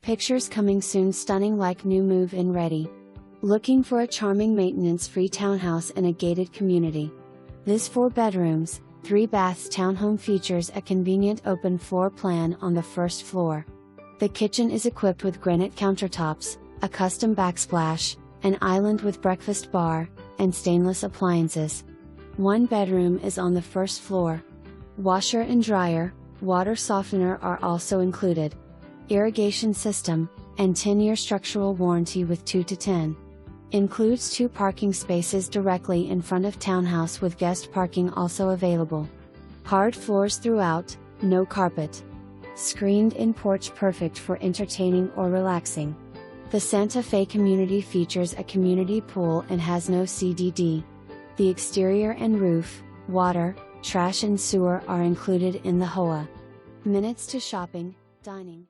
Pictures coming soon. Stunning like new, move-in ready. Looking for a charming maintenance-free townhouse in a gated community? This 4 bedrooms, 3 baths townhome features a convenient open floor plan on the first floor. The kitchen is equipped with granite countertops, a custom backsplash, an island with breakfast bar, and stainless appliances. 1 bedroom is on the first floor. Washer and dryer, water softener are also included. Irrigation system, and 10-year structural warranty with 2 to 10. Includes 2 parking spaces directly in front of townhouse with guest parking also available. Hard floors throughout, no carpet. Screened-in porch perfect for entertaining or relaxing. The Santa Fe community features a community pool and has no CDD. The exterior and roof, water, trash and sewer are included in the HOA. Minutes to shopping, dining.